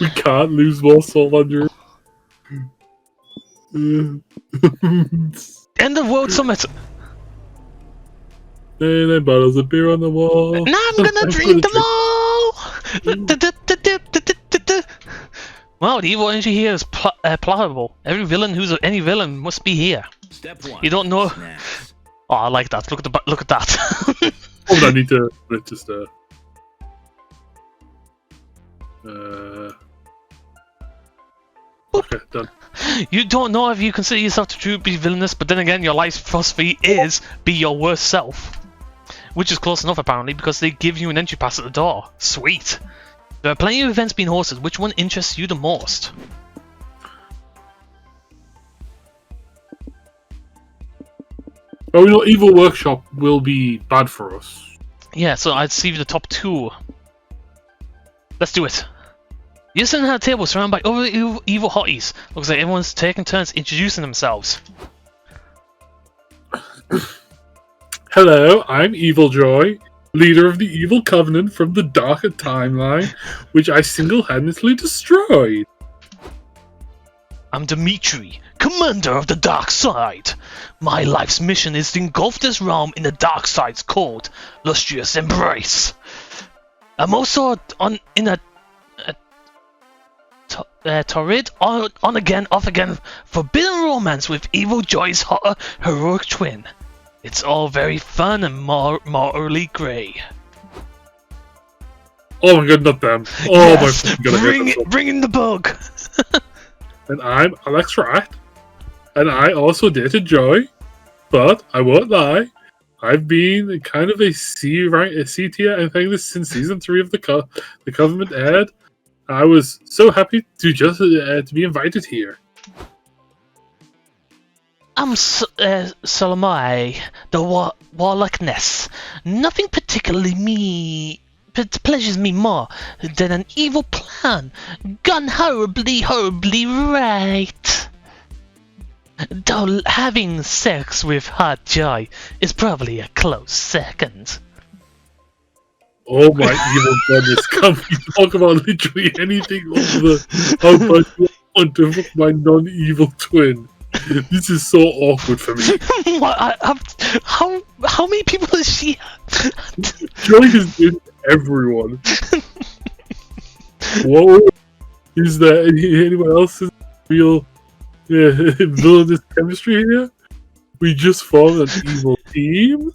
We can't lose more soul on your... End of World Summit! And bottles of beer on the wall. Now I'm gonna drink them all! Wow, the evil energy here is palpable. Every villain who's any villain must be here. Step 1. You don't know... Snacks. Oh, I like that. Look at that. Hold on, I need to... just, Okay, done. You don't know if you consider yourself to truly be villainous, but then again, your life's philosophy is be your worst self. Which is close enough, apparently, because they give you an entry pass at the door. Sweet. There are plenty of events being hosted. Which one interests you the most? Oh, you know, Evil Workshop will be bad for us. Yeah, so I'd see the top 2. Let's do it. You're sitting at a table surrounded by other evil hotties. Looks like everyone's taking turns introducing themselves. Hello, I'm Evil Joy, leader of the Evil Covenant from the Darker Timeline, which I single-handedly destroyed. I'm Dimitri, commander of the dark side. My life's mission is to engulf this realm in the dark side's cold, lustrous embrace. I'm also in a torrid, on again, off again, forbidden romance with Evil Joy's hotter, heroic twin. It's all very fun and morally grey. Oh my god, not them. Oh yes, my god, bring in the bug. And I'm Alex Rat, and I also dated Joy, but I won't lie, I've been kind of a C tier antagonist since season 3 of the Covenant aired. I was so happy to just to be invited here. I'm Solomai, the Warlock Ness. Nothing particularly pleasures me more than an evil plan gone horribly right. Though having sex with Hot Joy is probably a close second. Oh my evil goodness, can we talk about literally anything over how much you want to fuck my non-evil twin? This is so awkward for me. What? How many people is she? Joy has been everyone. Whoa. Is there anyone else's real villainous chemistry here? We just formed an evil team?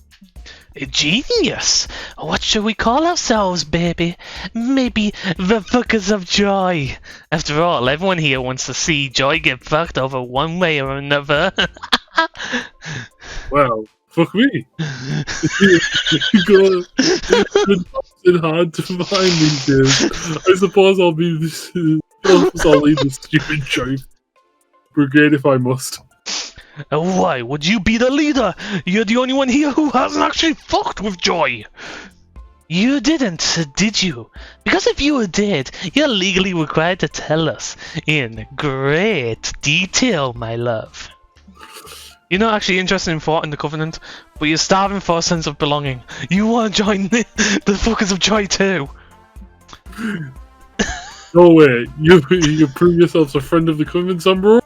Genius! What should we call ourselves, baby? Maybe the Fuckers of Joy. After all, everyone here wants to see Joy get fucked over one way or another. Well, fuck me. It's hard to find these days. I suppose I'll be this. I'll lead the stupid Joy brigade if I must. Why would you be the leader? You're the only one here who hasn't actually fucked with Joy. You didn't, did you? Because if you did, you're legally required to tell us in great detail, my love. You're not actually interested in thought in the Covenant, but you're starving for a sense of belonging. You want to join the Fuckers of Joy too. No way. You prove yourselves a friend of the Covenant, Umbro?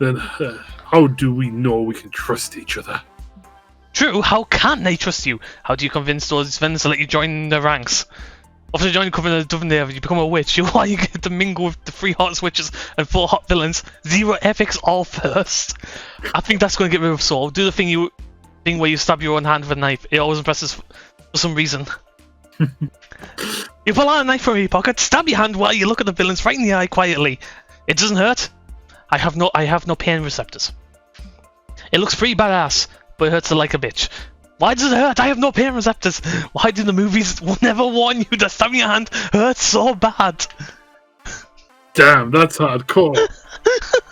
Then how do we know we can trust each other? True, how can they trust you? How do you convince those friends to let you join their ranks? After joining the Covenant of Dovendale, you become a witch. Why you get to mingle with the 3 hot witches and 4 hot villains? 0 epics all first. I think that's going to get rid of Soul. Do the thing where you stab your own hand with a knife. It always impresses for some reason. You pull out a knife from your pocket, stab your hand while you look at the villains right in the eye quietly. It doesn't hurt. I have no pain receptors. It looks pretty badass, but it hurts like a bitch. Why does it hurt? I have no pain receptors. Why do the movies never warn you that stabbing your hand hurts so bad? Damn, that's hardcore.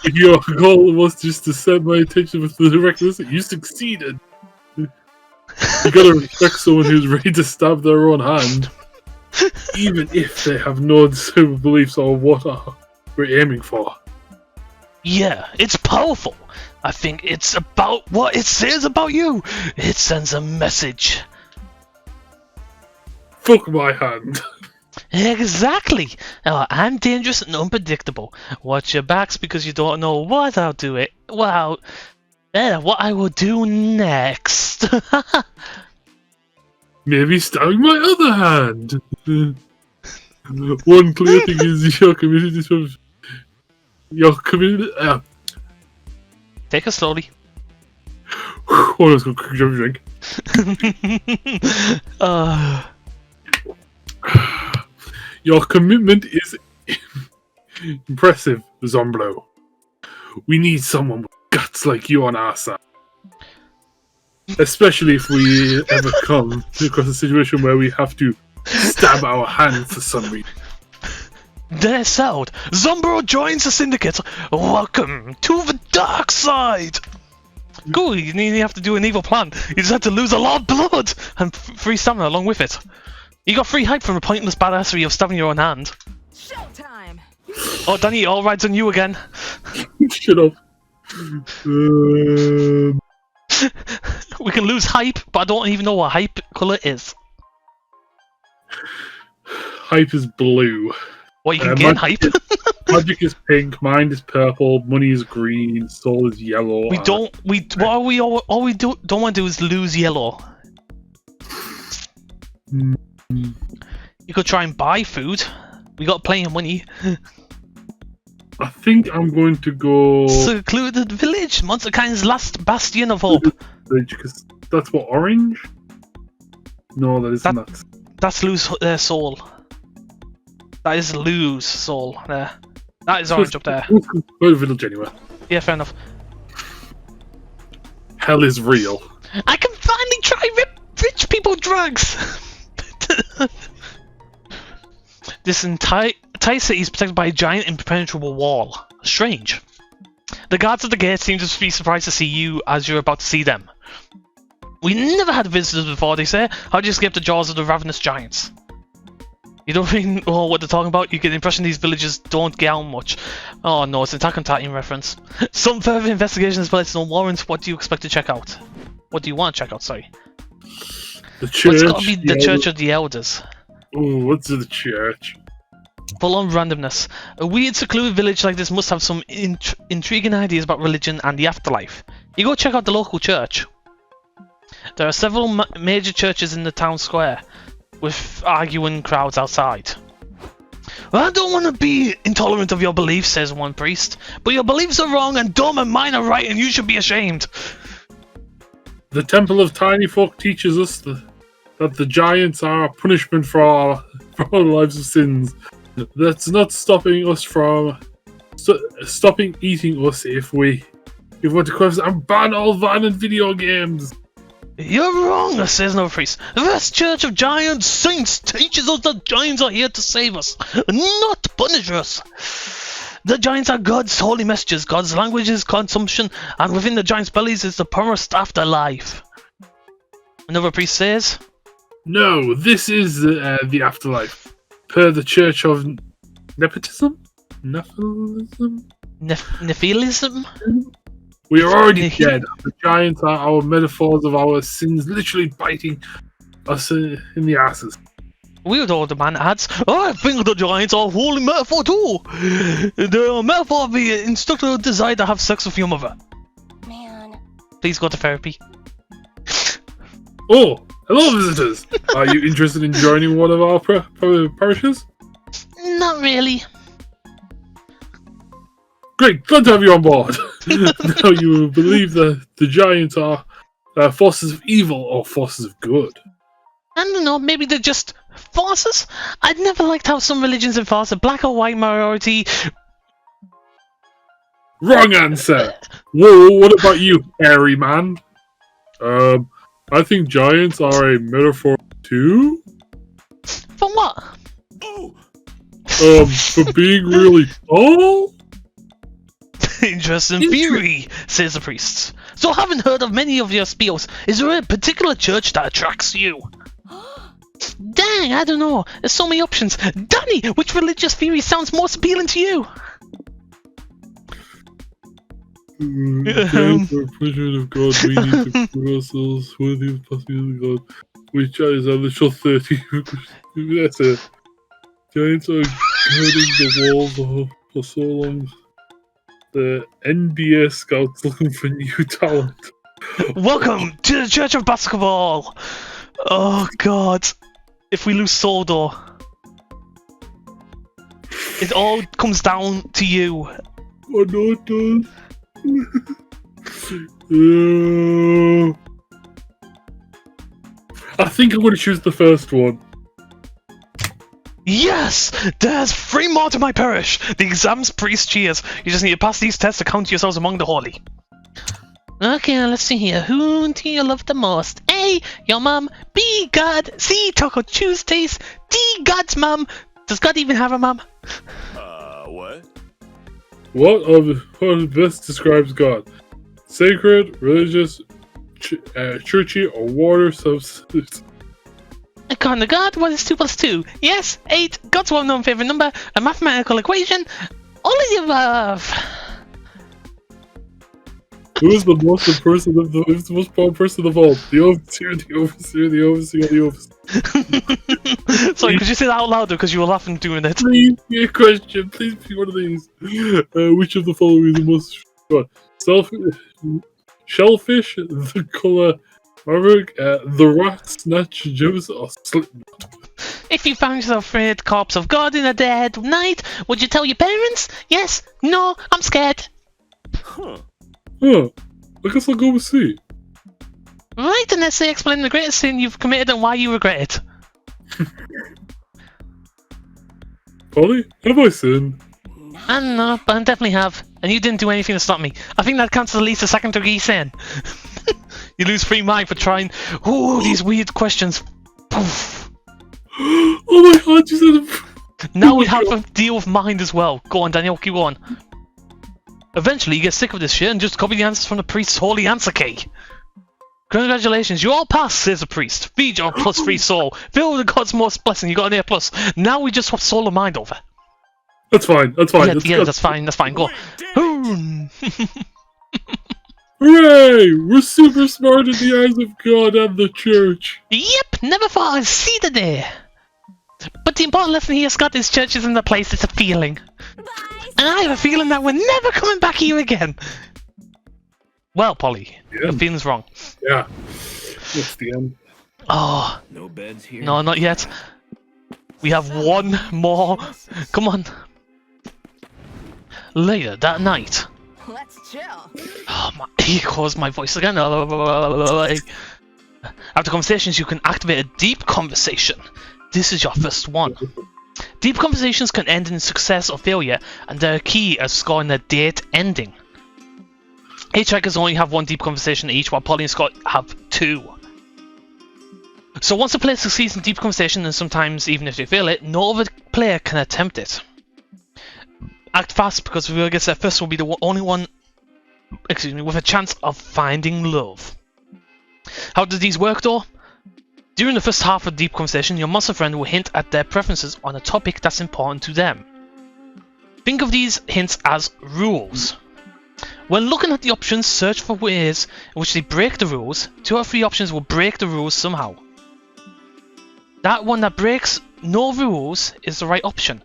If your goal was just to set my attention with the requisite, you succeeded. You gotta respect someone who's ready to stab their own hand, even if they have no super beliefs on what we're aiming for. Yeah, it's powerful. I think it's about what it says about you. It sends a message. Fuck my hand. Exactly. I'm dangerous and unpredictable. Watch your backs because you don't know what I'll do it. Well, what I will do next. Maybe stabbing my other hand. One clear thing is your community. Your community. Take it slowly. Oh, let's go quick drink. Your commitment is impressive, Zombro. We need someone with guts like you on our side. Especially if we ever come across a situation where we have to stab our hand for some reason. Their sound. Zombro joins the syndicate. Welcome to the dark side. Cool, you didn't have to do an evil plan. You just had to lose a lot of blood and free stamina along with it. You got free hype from the pointless badassery of stabbing your own hand. Showtime. Oh, Danny, all rides on you again. Shut up. We can lose hype, but I don't even know what hype colour is. Hype is blue. What, you can gain hype? Magic is pink, mind is purple, money is green, soul is yellow. Don't want to do is lose yellow. You could try and buy food. We got plenty of money. I think I'm going to go Secluded village, Monsterkind's last bastion of hope. because that's what orange. No, that isn't that. That's lose soul. That is lose soul. There. That is orange up there. Go to village anyway. Yeah, fair enough. Hell is real. I can finally try rich people drugs. This entire city is protected by a giant impenetrable wall. Strange. The guards at the gate seem to be surprised to see you as you're about to see them. We never had visitors before, they say. How'd you escape the jaws of the ravenous giants? You don't really know what they're talking about? You get the impression these villagers don't get out much. Oh no, it's an Attack on Titan reference. Some further investigation is placed on warrants. What do you expect to check out? What do you want to check out, sorry? The church. It's gotta be the Church of the Elders. Oh, what's the church? Full on randomness. A weird secluded village like this must have some intriguing ideas about religion and the afterlife. You go check out the local church. There are several major churches in the town square, with arguing crowds outside. Well, I don't want to be intolerant of your beliefs, says one priest, but your beliefs are wrong and dumb and mine are right and you should be ashamed. The Temple of Tiny Folk teaches us that the giants are a punishment for our lives of sins. That's not stopping us from stopping eating us if we want to quest and ban all violent video games. You're wrong, says another priest. This Church of Giants Saints teaches us that giants are here to save us, not punish us. The giants are God's holy messages. God's language is consumption, and within the giants' bellies is the promised afterlife. Another priest says, no, this is the afterlife. Per the Church of Nepotism? Nephilism? Nephilism? We are already dead. The giants are our metaphors of our sins, literally biting us in the asses. Weird old man adds, I think the giants are a holy metaphor too. They're a metaphor of the instructor desire to have sex with your mother. Man. Please go to therapy. Oh, hello visitors. Are you interested in joining one of our parishes? Not really. Great, glad to have you on board. Now you believe that the giants are forces of evil or forces of good? I don't know, maybe they're just forces? I'd never liked how some religions enforce a black or white minority. Wrong answer! Whoa, what about you, hairy man? I think giants are a metaphor too? For what? For being really tall? Interesting theory, says the priest. So having heard of many of your spiels, is there a particular church that attracts you? Dang, I don't know. There's so many options. Danny, which religious theory sounds most appealing to you? For pleasure of God, we need to prove ourselves worthy of the possibility of God. Which is a literal 30. That's it. Giants are guarding the walls for so long. The NBA scouts looking for new talent. Welcome to the Church of Basketball! Oh god. If we lose Sodor, it all comes down to you. Oh no, it does. I think I'm going to choose the first one. Yes! There's 3 more to my parish! The exam's priest cheers. You just need to pass these tests to count yourselves among the holy. Okay, let's see here. Who do you love the most? A, your mum. B, God. C, Taco Tuesdays. D, God's mum. Does God even have a mum? What? What best describes God? Sacred, religious, churchy, or water substance? According to God, what is 2 plus 2? Yes, 8. God's well-known favorite number. A mathematical equation. All of the above. Who is the most important who's the most important person of all? The overseer, the overseer, the overseer, the overseer. Sorry, could you say that out louder because you were laughing doing it? Please be a question. Please be one of these. Which of the following is the most what? Shellfish, the color maverick, the rat, snatch, gems, or slipknot? If you found yourself afraid corpse of God in a dead night, would you tell your parents? Yes? No? I'm scared. Huh. Huh. I guess I'll go with C. Right, and let's say explain the greatest sin you've committed and why you regret it. Polly, have I sinned? I don't know, but I definitely have. And you didn't do anything to stop me. I think that counts as at least a second-degree sin. You lose free mind for trying. Ooh, these weird questions. Poof. Oh my god, you said Now we have to deal with mind as well. Go on, Daniel, keep on. Eventually, you get sick of this shit and just copy the answers from the priest's holy answer key. Congratulations, you all passed, says the priest. Feed your plus 3 soul. Fill with God's most blessing, you got an A+. Now we just swap soul and mind over. That's fine, that's fine. Yeah, that's fine, go. Hooray! We're super smart in the eyes of God and the church. Yep, never thought I'd see the day. But the important lesson here, Scott, is church isn't a place, it's a feeling. And I have a feeling that we're never coming back here again. Well, Polly, the feeling's wrong. Yeah. That's the end. Oh. No beds here. No, not yet. We have one more. Come on. Later that night. Let's chill. Oh my, here goes my voice again. After conversations, you can activate a deep conversation. This is your first one. Deep conversations can end in success or failure, and they're key as scoring a date ending. Hitchhikers only have 1 deep conversation each, while Polly and Scott have 2. So once a player succeeds in deep conversation, and sometimes even if they fail it, no other player can attempt it. Act fast, because whoever gets there first will be the only one, with a chance of finding love. How do these work though? During the first half of deep conversation, your monster friend will hint at their preferences on a topic that's important to them. Think of these hints as rules. When looking at the options, search for ways in which they break the rules. 2 or 3 options will break the rules somehow. That one that breaks no rules is the right option.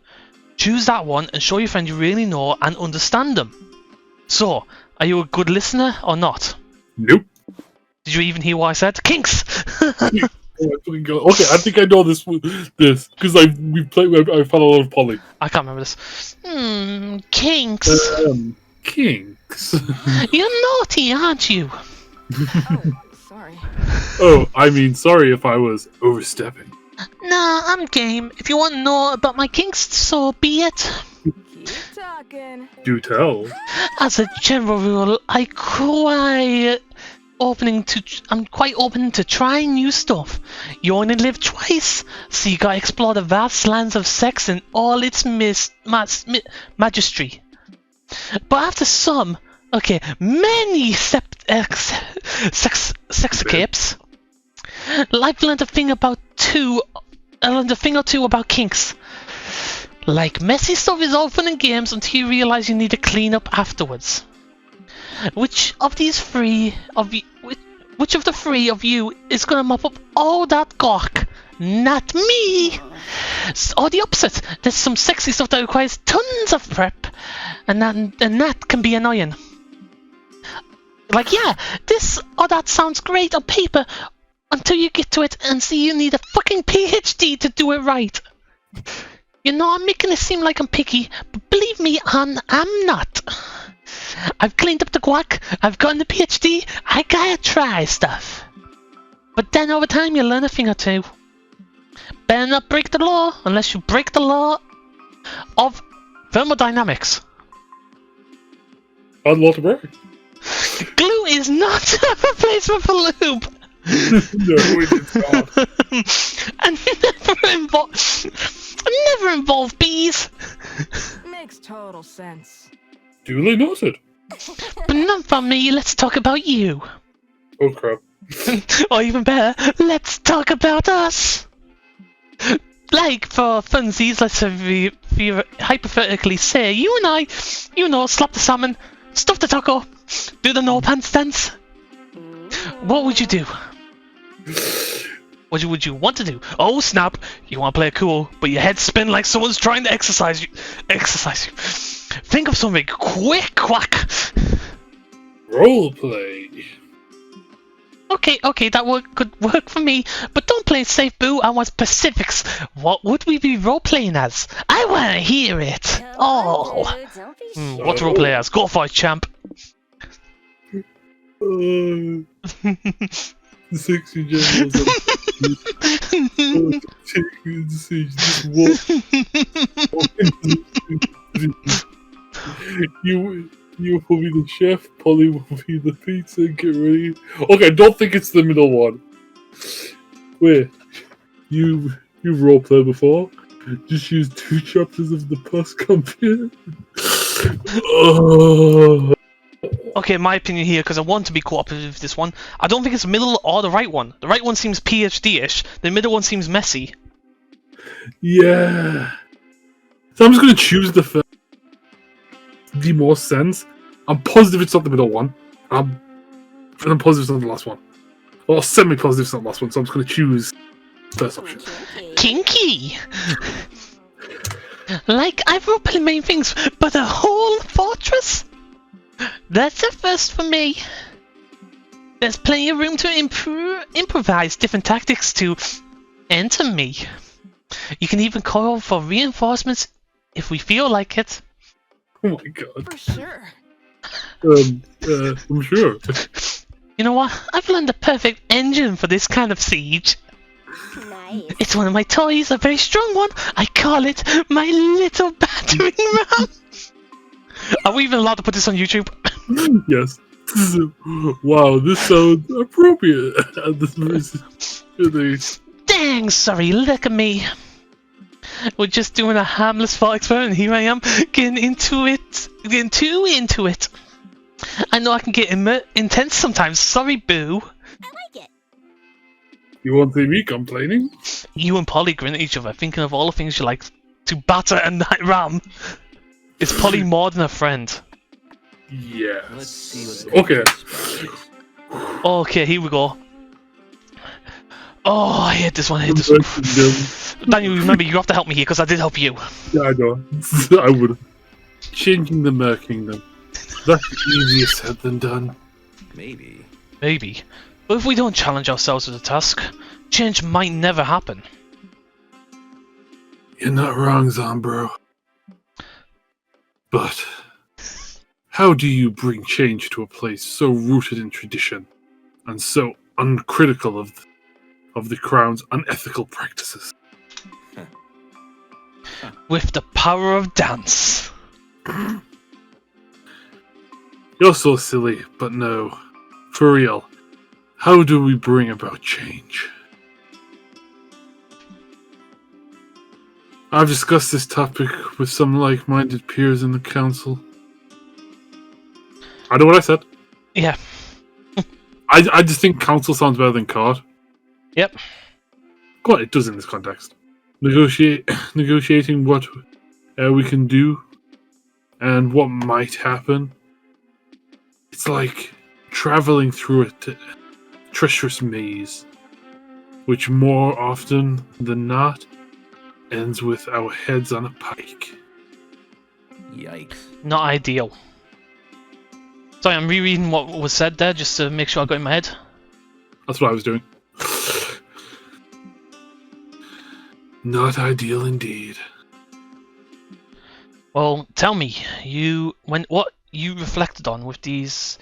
Choose that one and show your friend you really know and understand them. So, are you a good listener or not? Nope. Did you even hear what I said? Kinks! Okay, I think I know this because I found a lot of Polly. I can't remember this. Kinks. Kinks. You're naughty, aren't you? Oh, sorry. Oh, I mean, sorry if I was overstepping. Nah, I'm game. If you want to know about my kinks, so be it. Keep talking. Do tell. As a general rule, I'm quite open to trying new stuff. You only live twice, so you gotta explore the vast lands of sex and all its magistry. But after many sexcapes, I've learned a thing or two about kinks. Like, messy stuff is all fun and games until you realise you need to clean up afterwards. Which of the 3 of you is gonna mop up all that gawk Not me! Or the opposite. There's some sexy stuff that requires tons of prep, and that can be annoying. Like, yeah, this or that sounds great on paper until you get to it and see you need a fucking PhD to do it right. You know, I'm making it seem like I'm picky, but believe me, I'm not. I've cleaned up the guac, I've gotten the PhD, I gotta try stuff. But then over time you learn a thing or two. Better not break the law unless you break the law of thermodynamics. Hard law to break. Glue is not a replacement for lube. No, it's not. And never involve bees. Makes total sense. Duly noted. But not for me, let's talk about you. Oh crap. Or even better, let's talk about us. Like, for funsies, let's hypothetically say you and I, you know, slap the salmon, stuff the taco, do the no pants dance. What would you do? What would you want to do? Oh snap! You want to play it cool, but your head spin like someone's trying to exercise you. Think of something quick, quack. Roleplay. Okay, that could work for me, but don't play it safe, boo. I want specifics. What would we be role-playing as? I want to hear it. Oh. What role-play as? Go for it, champ. The sexy generals just walk. You will be the chef, Polly will be the pizza, get ready. Okay, I don't think it's the middle one. Wait, you've roleplay before? Just use 2 chapters of the past computer. Oh. Okay, my opinion here, because I want to be cooperative with this one. I don't think it's the middle or the right one. The right one seems PhD-ish. The middle one seems messy. Yeah. So I'm just going to choose the first. The more sense. I'm positive it's not the middle one. I'm positive it's not the last one. Or semi-positive it's not the last one, so I'm just going to choose the first option. Kinky! Like, I've roleplayed many things, but a whole fortress? That's a first for me. There's plenty of room to improvise different tactics to enter me. You can even call for reinforcements if we feel like it. Oh my god. For sure. I'm sure. You know what? I've learned the perfect engine for this kind of siege. Nice. It's one of my toys, a very strong one. I call it my little battering ram. Are we even allowed to put this on YouTube? Yes. Wow, this sounds appropriate. Dang, sorry, look at me. We're just doing a harmless thought experiment. Here I am, getting into it. Getting too into it. I know I can get intense sometimes. Sorry, boo. I like it. You won't see me complaining? You and Polly grin at each other, thinking of all the things you like to batter and ram. Is Polly more than a friend? Yes. Let's see what Okay. Okay, here we go. Oh, I hate this one. I hate this one. Daniel, remember, you have to help me here because I did help you. Yeah, I know. I would. Changing the Mer Kingdom. That's easier said than done. Maybe. Maybe. But if we don't challenge ourselves to the task, change might never happen. You're not wrong, Zombro. But how do you bring change to a place so rooted in tradition and so uncritical of the Crown's unethical practices? With the power of dance. You're so silly, but no. For real, how do we bring about change? I've discussed this topic with some like-minded peers in the council. I know what I said. Yeah. I just think council sounds better than court. Yep. Well, it does in this context. Negotiating what we can do and what might happen. It's like traveling through a treacherous maze. which more often than not ends with our heads on a pike. Yikes. Not ideal. Sorry, I'm rereading what was said there just to make sure I got it in my head. That's what I was doing. Not ideal indeed. Well, tell me, what you reflected on with these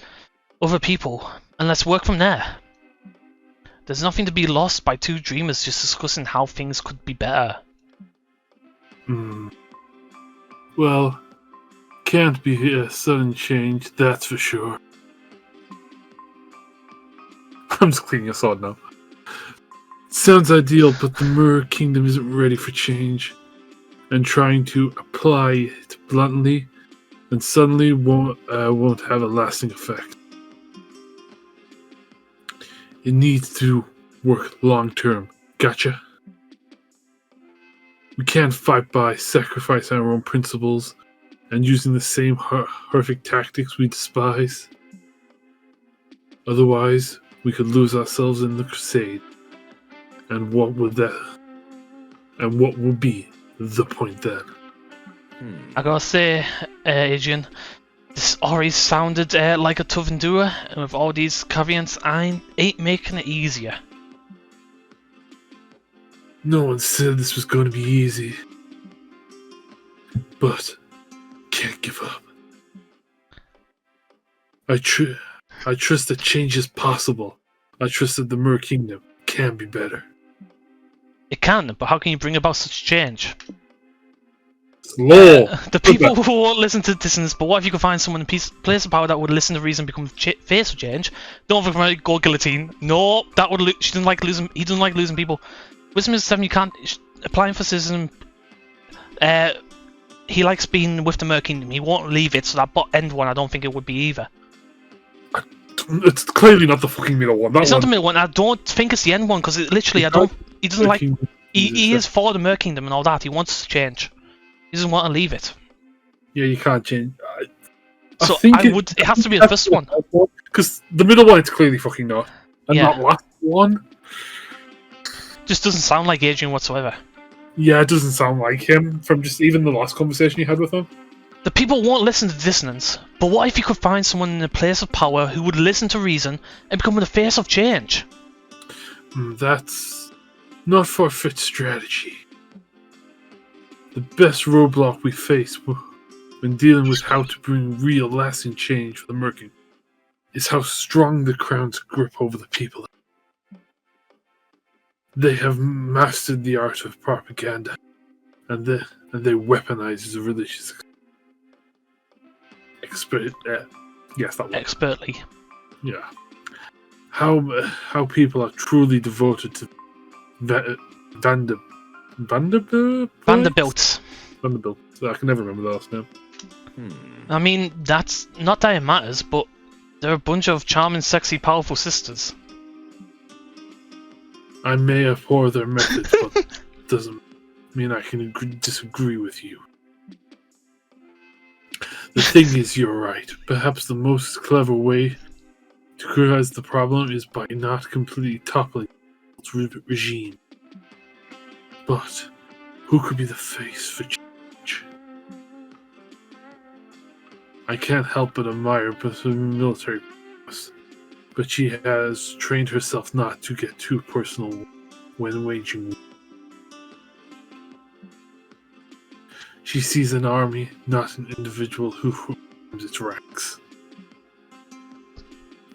other people, and let's work from there. There's nothing to be lost by two dreamers just discussing how things could be better. Well, can't be a sudden change, that's for sure. I'm just cleaning a sword now. Sounds ideal, but the Mirror Kingdom isn't ready for change. And trying to apply it bluntly and suddenly won't have a lasting effect. It needs to work long term. Gotcha? We can't fight by sacrificing our own principles and using the same horrific tactics we despise. Otherwise, we could lose ourselves in the crusade. And what would be the point then? I gotta say, Adrian, this already sounded like a tough endure, and with all these caveats, I ain't making it easier. No one said this was going to be easy. But can't give up. I trust that change is possible. I trust that the Mirror Kingdom can be better. It can, but how can you bring about such change? Slow! The people who won't listen to dissonance, but what if you could find someone in place of power that would listen to reason and become face of change? Don't think about go guillotine. No, that would she doesn't like losing. He doesn't like losing people. Wisdom is 7. You can't applying for citizen. He likes being with the Mirror Kingdom. He won't leave it. So that end one, I don't think it would be either. It's clearly not the fucking middle one. It's not the middle one. I don't think it's the end one because literally, I don't. He doesn't like. He is for the Mirror Kingdom and all that. He wants to change. He doesn't want to leave it. Yeah, you can't change. It has to be the first one. Because the middle one, it's clearly fucking not. And that last one just doesn't sound like Adrian whatsoever. Yeah, it doesn't sound like him from just even the last conversation you had with him. The people won't listen to dissonance, but what if you could find someone in a place of power who would listen to reason and become the face of change? That's not far-fetched strategy. The best roadblock we face when dealing with how to bring real lasting change for the Merkin is how strong the Crown's grip over the people. They have mastered the art of propaganda, and they weaponize the religious expertly. Yeah. How people are truly devoted to Vanderbilt. Vanderbilt. I can never remember the last name. I mean, that's not that it matters, but they're a bunch of charming, sexy, powerful sisters. I may abhor their methods, but doesn't mean I can disagree with you. The thing is, you're right. Perhaps the most clever way to criticize the problem is by not completely toppling the regime. But who could be the face for change? I can't help but admire the military prowess, but she has trained herself not to get too personal when waging war. She sees an army, not an individual who forms its ranks.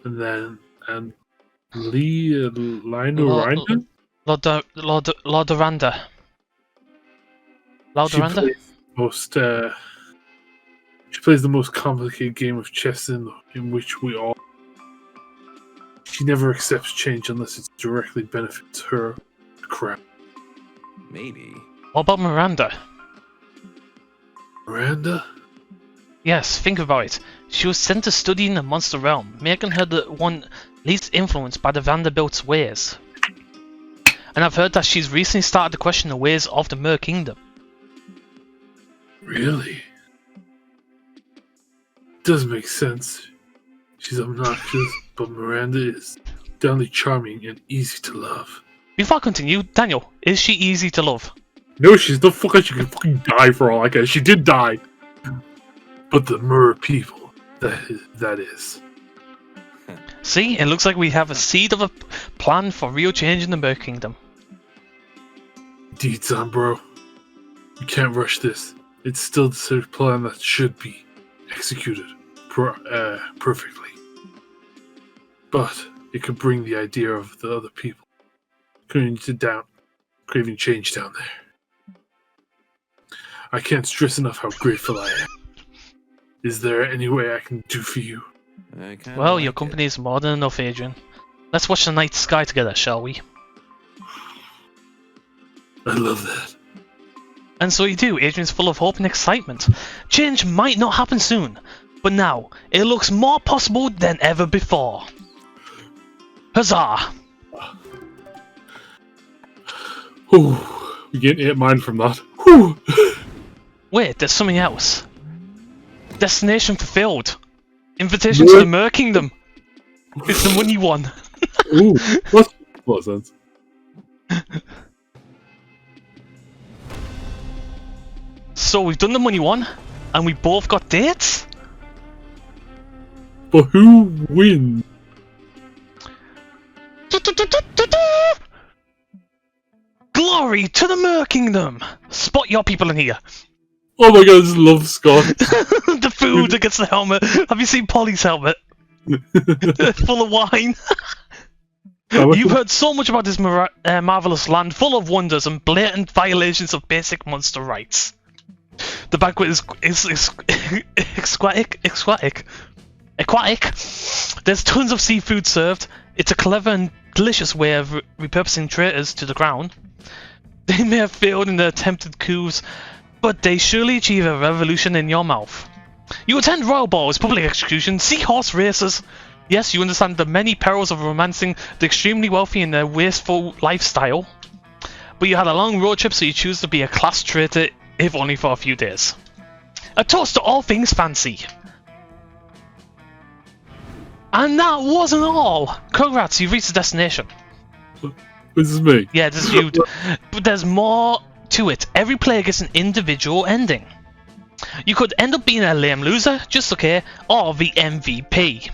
Lionel Rindon? Lordoranda. She plays the most complicated game of chess in which we all. She never accepts change unless it directly benefits her, the Crown. Maybe. What about Miranda? Miranda? Yes, think about it. She was sent to study in the monster realm, making her the one least influenced by the Vanderbilt's ways. And I've heard that she's recently started to question the ways of the Mirror Kingdom. Really? Does make sense. She's obnoxious, but Miranda is downly charming and easy to love. Before I continue, Daniel, is she easy to love? No, she's not fucking. She could fucking die for all I care. She did die. But the Mer people, that is. See, it looks like we have a seed of a plan for real change in the Mer Kingdom. Indeed, son, bro. You can't rush this. It's still the sort of plan that should be executed perfectly. But it could bring the idea of the other people craving change down there. I can't stress enough how grateful I am. Is there any way I can do for you? Well, your company is more than enough, Adrian. Let's watch the night sky together, shall we? I love that. And so you do. Adrian's full of hope and excitement. Change might not happen soon, but now it looks more possible than ever before. Huzzah! Ooh, we get 8 mine from that. Whew. Wait, there's something else. Destination fulfilled. Invitation to the Mer Kingdom. It's the money one. Ooh, what? What sense? So we've done the money one, and we both got dates? But who wins? Glory to the Mer Kingdom! Spot your people in here. Oh my god, I just love Scott. The food against the helmet. Have you seen Polly's helmet? Full of wine. You've heard so much about this marvelous land, full of wonders and blatant violations of basic monster rights. The banquet is aquatic. There's tons of seafood served. It's a clever and delicious way of repurposing traitors to the crown. They may have failed in their attempted coups, but they surely achieve a revolution in your mouth. You attend royal balls, public executions, seahorse races. Yes, you understand the many perils of romancing the extremely wealthy in their wasteful lifestyle. But you had a long road trip, so you choose to be a class traitor, if only for a few days. A toast to all things fancy. And that wasn't all. Congrats, you've reached the destination. This is me. Yeah, this is you. But there's more to it. Every player gets an individual ending. You could end up being a lame loser, just okay, or the MVP.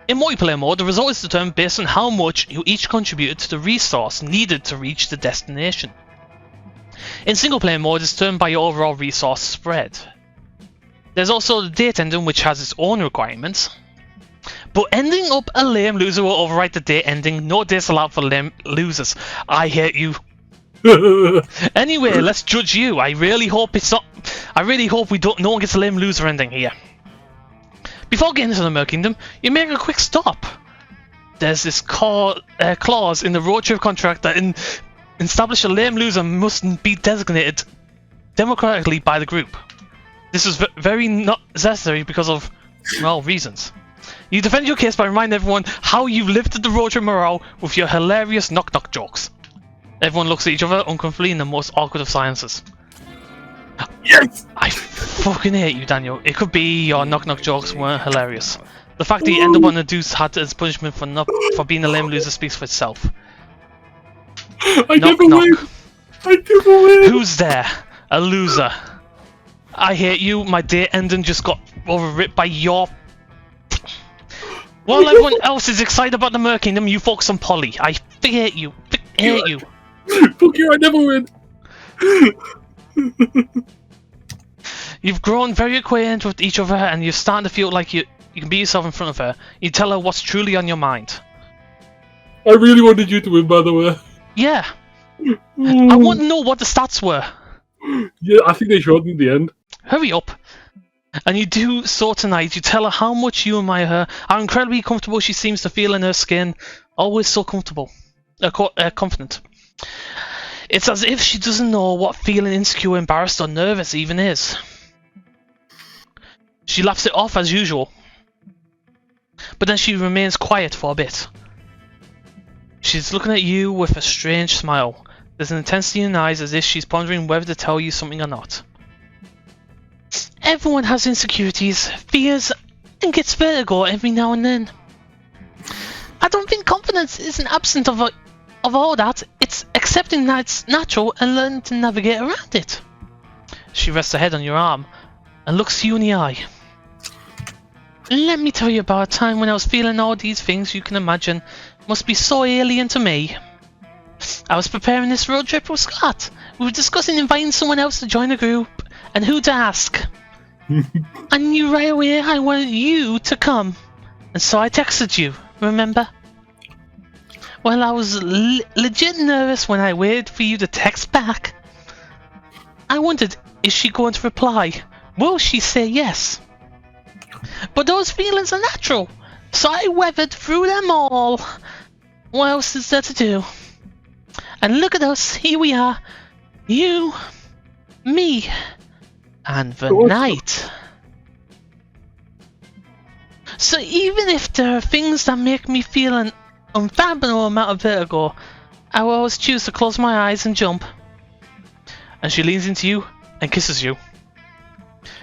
In multiplayer mode, the result is determined based on how much you each contributed to the resource needed to reach the destination. In single player mode, it's determined by your overall resource spread. There's also the date ending, which has its own requirements. But ending up a lame loser will override the date ending. No dates allowed for lame losers. I hate you. Anyway, let's judge you. I really hope no one gets a lame loser ending here. Before getting into the Mer Kingdom, you make a quick stop. There's this clause in the Roadtrip contract that establish a lame loser mustn't be designated democratically by the group. This is very not necessary because of, well, reasons. You defend your case by reminding everyone how you've lifted the Roadtrip morale with your hilarious knock-knock jokes. Everyone looks at each other uncomfortably in the most awkward of silences. Yes! I fucking hate you, Daniel. It could be your knock-knock jokes weren't hilarious. The fact that you end up on a deuce hat as punishment for being a lame loser speaks for itself. I never win! I never win! Who's there? A loser. I hate you. My day ending just got overwritten by your... While everyone else is excited about the Mer Kingdom, you focus on Polly. I hate you. Hate you. Fuck you, I never win! You've grown very acquainted with each other and you're starting to feel like you can be yourself in front of her. You tell her what's truly on your mind. I really wanted you to win, by the way. Yeah. I want to know what the stats were. Yeah, I think they showed in the end. Hurry up. And you do so tonight. You tell her how much you admire her, how incredibly comfortable she seems to feel in her skin. Always so comfortable. Confident. It's as if she doesn't know what feeling insecure, embarrassed or nervous even is. She laughs it off as usual. But then she remains quiet for a bit. She's looking at you with a strange smile. There's an intensity in her eyes as if she's pondering whether to tell you something or not. Everyone has insecurities, fears, and gets vertigo every now and then. I don't think confidence is an absence of of all that, it's accepting that it's natural and learning to navigate around it. She rests her head on your arm and looks you in the eye. Let me tell you about a time when I was feeling all these things you can imagine must be so alien to me. I was preparing this road trip with Scott. We were discussing inviting someone else to join the group and who to ask. I knew right away I wanted you to come, and so I texted you, remember? Well, I was legit nervous when I waited for you to text back. I wondered, is she going to reply? Will she say yes? But those feelings are natural, so I weathered through them all. What else is there to do? And look at us, here we are. You, me, and the night. So even if there are things that make me feel an unfathomable amount of vertigo, I will always choose to close my eyes and jump. And she leans into you and kisses you.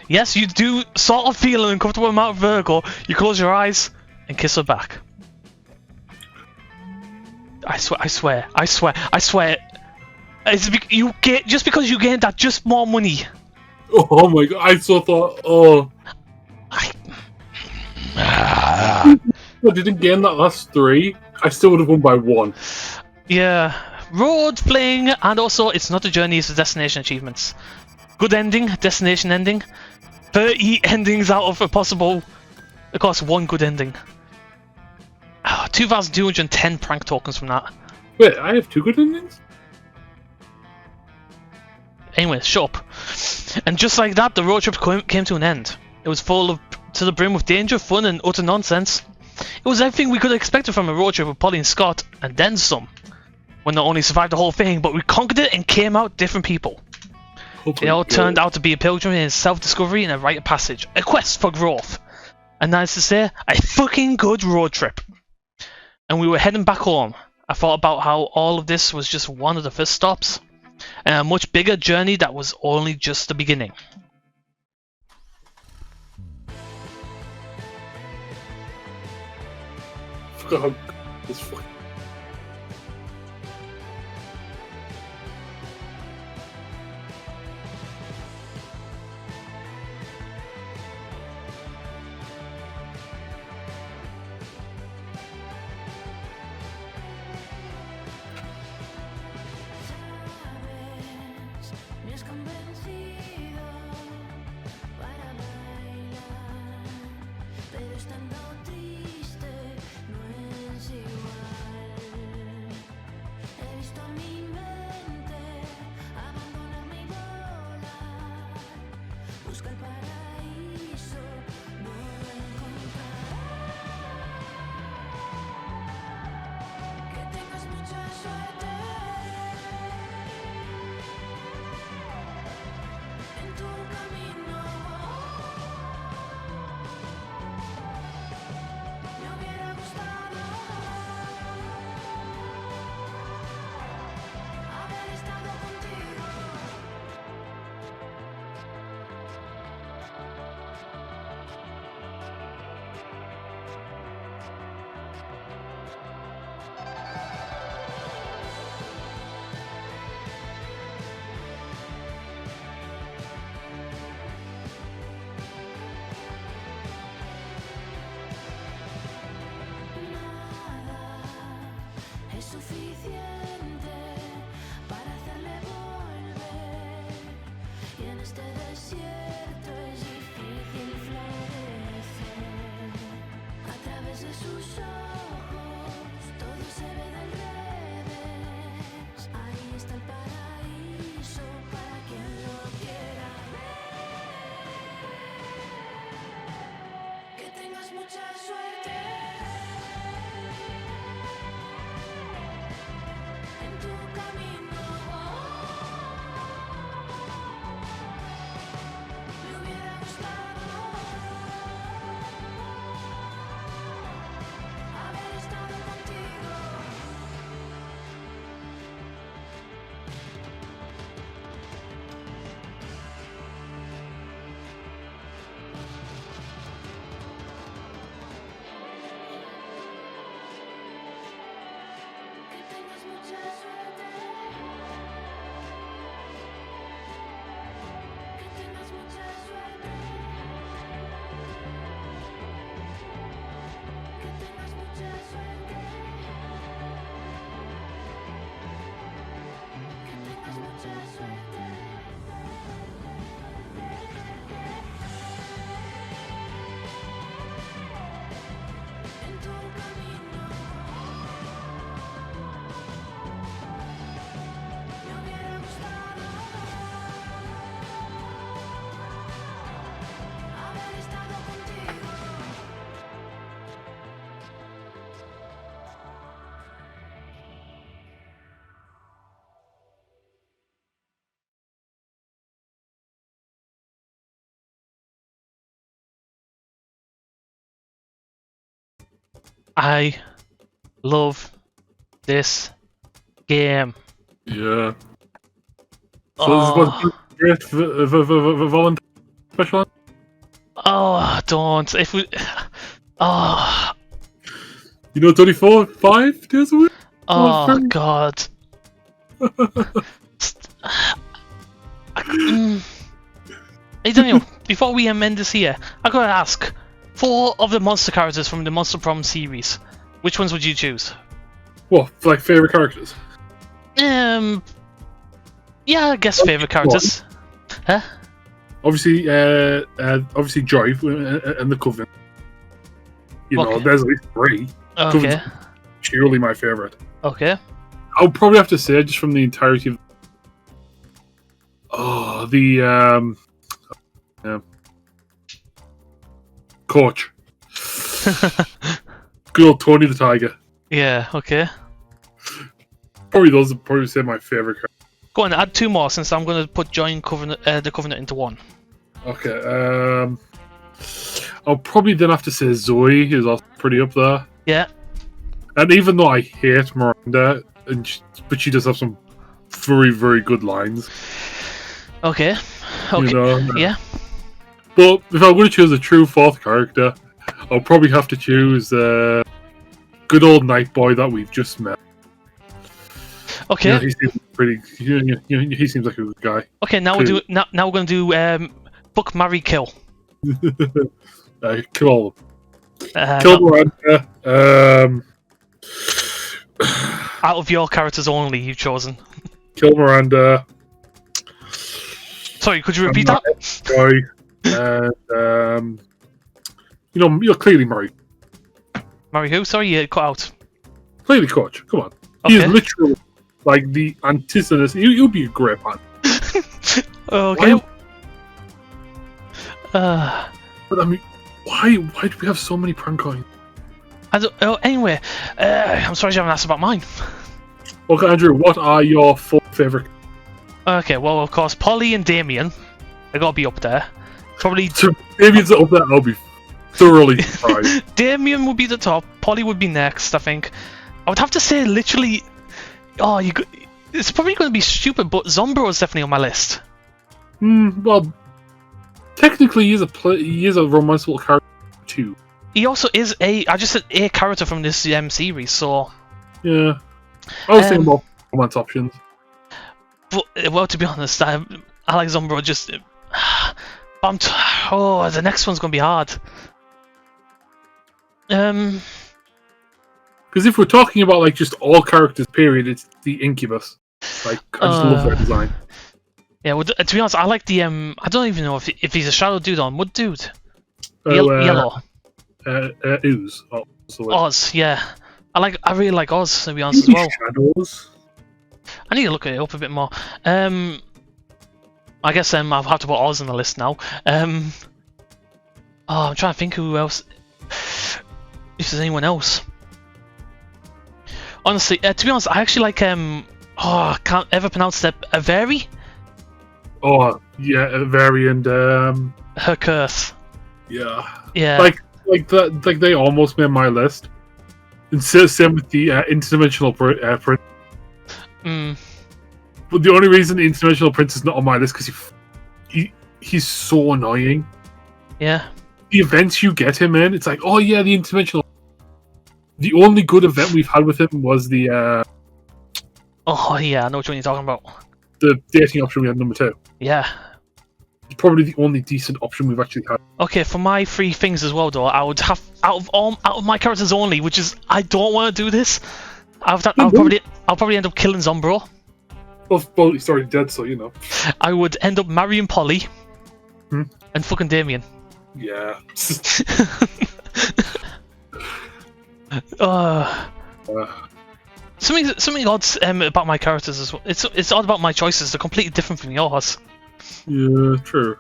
Yes, you do sort of feel an uncomfortable amount of vertigo. You close your eyes and kiss her back. I swear. You get just because you gained that just more money. Oh my god! I so thought. Oh. I didn't gain that last 3. I still would have won by 1. Yeah, road fling, and also it's not a journey; it's a destination achievements. Good ending, destination ending. 30 endings out of a possible. Of course, 1 good ending. 2,210 prank tokens from that. Wait, I have 2 good endings? Anyway, shut up. And just like that, the road trip came to an end. It was full of to the brim with danger, fun, and utter nonsense. It was everything we could have expected from a road trip with Polly and Scott, and then some. We not only survived the whole thing, but we conquered it and came out different people. It all turned out to be a pilgrimage in self-discovery and a rite of passage, a quest for growth. And that is to say, a fucking good road trip. And we were heading back home. I thought about how all of this was just one of the first stops, and a much bigger journey that was only just the beginning. God, this fucking. I love this game. Yeah. So this was Oh, great Valentine special. oh, don't. If we. Oh, You know, 24, 5 days a week. oh God. Hey Daniel, before we end this here, I gotta ask: 4 of the monster characters from the Monster Prom series, which ones would you choose? What, like favorite characters? Yeah, I guess favorite characters. Huh? Obviously, Joy and the Coven. You know, Okay. there's at least 3. Okay. Coven's surely my favorite. Okay. I'll probably have to say just from the entirety of. Coach. Good old Tony the Tiger. Yeah. Okay. Probably those would probably say my favorite character. Go on, add 2 more since I'm gonna put join Covenant, the Covenant into 1. Okay. I'll probably then have to say Zoe is also pretty up there. Yeah. And even though I hate Miranda, but she does have some very, very good lines. Okay. Okay. You know? Yeah. But if I'm going to choose a true 4th character, I'll probably have to choose good old Night Boy that we've just met. Okay. You know, he seems pretty. He seems like a good guy. Okay. Now we'll do. Now we're gonna do book, marry, kill. Kill all of them. Kill Miranda. out of your characters only, you've chosen. Kill Miranda. Sorry, could you repeat that? Joy. And you're clearly married. Marry who? Sorry, you cut out. Clearly, Coach. Come on. He is Okay. literally like the antithesis. You'll be a great man. Okay. Why- But I mean, why do we have so many prank coins? Anyway, I'm sorry you haven't asked about mine. Okay, Andrew, what are your 4 favorite? Okay, well, of course, Polly and Damien. They gotta be up there. Probably So maybe it's up there. I'll be thoroughly surprised. Damien would be the top. Polly would be next, I think. I would have to say, literally. Oh, it's probably going to be stupid, but Zombro is definitely on my list. Well, technically, he is a romanceable character too. He also is I just said a character from this series, so. Yeah, I was thinking about romance options. But, well, to be honest, I like Zombro just. The next one's going to be hard. Because if we're talking about like just all characters, period, it's the Incubus. Like I just love their design. Yeah, well, to be honest, I like the I don't even know if he's a shadow dude or mud dude. Oh, Yellow. Ooze. Oz, yeah. I really like Oz, to be honest as well. Shadows. I need to look it up a bit more. I guess I'll have to put Oz on the list now. I'm trying to think who else. If there's anyone else. Honestly, to be honest, I actually like I can't ever pronounce that. Avery? Oh yeah, a variant. Her curse. Yeah. Yeah. Like that. Like they almost made my list. And same with the interdimensional prince. But the only reason the interdimensional prince is not on my list because he's so annoying. Yeah. The events you get him in, it's like, oh yeah, the interdimensional. The only good event we've had with him was the. Oh yeah, I know which one you're talking about. The dating option we had number 2. Yeah. It's probably the only decent option we've actually had. Okay, for my 3 things as well, though, I would have out of my characters only, which is I don't want to do this. I'll probably end up killing Zombro. Well, he's already dead, so you know. I would end up marrying Polly and fucking Damien. Yeah. Something odd about my characters as well. It's odd about my choices. They're completely different from yours. Yeah, true.